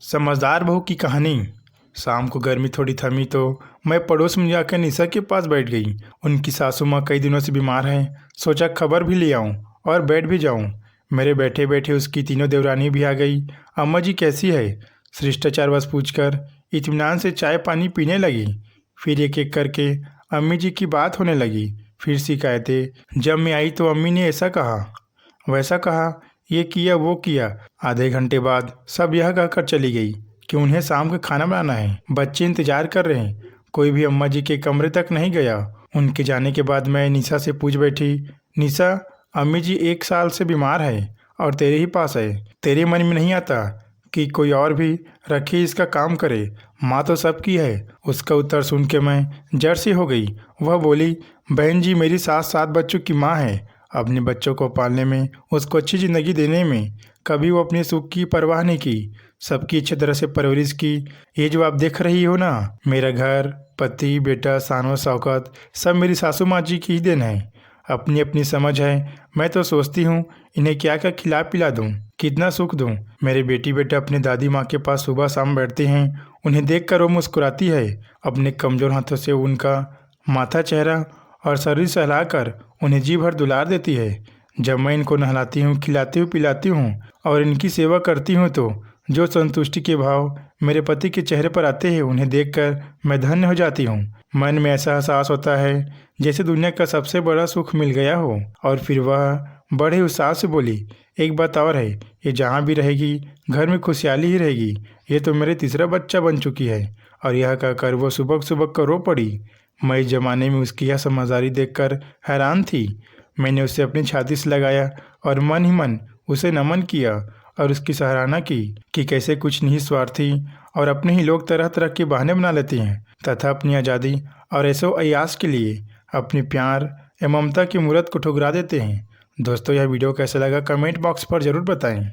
समझदार बहू की कहानी। शाम को गर्मी थोड़ी थमी तो मैं पड़ोस में जाकर निशा के पास बैठ गई। उनकी सासू माँ कई दिनों से बीमार हैं। सोचा खबर भी ले आऊं और बैठ भी जाऊं। मेरे बैठे बैठे उसकी तीनों देवरानी भी आ गई। अम्मा जी कैसी है, शिष्टाचार बस पूछकर इत्मीनान से चाय पानी पीने लगी। फिर एक एक करके अम्मी जी की बात होने लगी। फिर शिकायतें। जब मैं आई तो अम्मी ने ऐसा कहा वैसा कहा, ये किया वो किया। आधे घंटे बाद सब यह कहकर चली गई कि उन्हें शाम का खाना बनाना है, बच्चे इंतजार कर रहे हैं। कोई भी अम्मा जी के कमरे तक नहीं गया। उनके जाने के बाद मैं निशा से पूछ बैठी, निशा अम्मी जी 1 साल से बीमार है और तेरे ही पास है। तेरे मन में नहीं आता कि कोई और भी रखे इसका काम करे? माँ तो सबकी है। उसका उत्तर सुन के मैं जड़ सी हो गई। वह बोली, बहन जी मेरी सास 7 बच्चों की माँ है। अपने बच्चों को पालने में, उसको अच्छी ज़िंदगी देने में कभी वो अपने सुख की परवाह नहीं की। सबकी अच्छी तरह से परवरिश की। ये जो आप देख रही हो ना, मेरा घर, पति, बेटा, शान शौकत सब मेरी सासू माँ जी की ही देन है। अपनी अपनी समझ है। मैं तो सोचती हूँ इन्हें क्या क्या खिला पिला दूँ, कितना सुख दूँ। मेरे बेटी बेटा अपने दादी माँ के पास सुबह शाम बैठते हैं। उन्हें देखकर वो मुस्कुराती है। अपने कमज़ोर हाथों से उनका माथा, चेहरा और शरीर सहलाकर उन्हें जी भर दुलार देती है। जब मैं इनको नहलाती हूँ, खिलाती हूँ, पिलाती हूँ और इनकी सेवा करती हूँ तो जो संतुष्टि के भाव मेरे पति के चेहरे पर आते हैं, उन्हें देखकर मैं धन्य हो जाती हूँ। मन में ऐसा एहसास होता है जैसे दुनिया का सबसे बड़ा सुख मिल गया हो। और फिर वह बड़े उत्साह से बोली, एक बात और है, ये जहाँ भी रहेगी घर में खुशहाली ही रहेगी। ये तो मेरे तीसरा बच्चा बन चुकी है। और यह कहकर वो सुबह सुबह कर रो पड़ी। मैं इस जमाने में उसकी यह समझदारी देखकर हैरान थी। मैंने उसे अपनी छाती से लगाया और मन ही मन उसे नमन किया और उसकी सराहना की कि कैसे कुछ नहीं स्वार्थी और अपने ही लोग तरह तरह के बहाने बना लेते हैं तथा अपनी आज़ादी और ऐसो अयास के लिए अपनी प्यार या ममता की मूर्त को ठुकरा देते हैं। दोस्तों, यह वीडियो कैसा लगा कमेंट बॉक्स पर ज़रूर बताएं।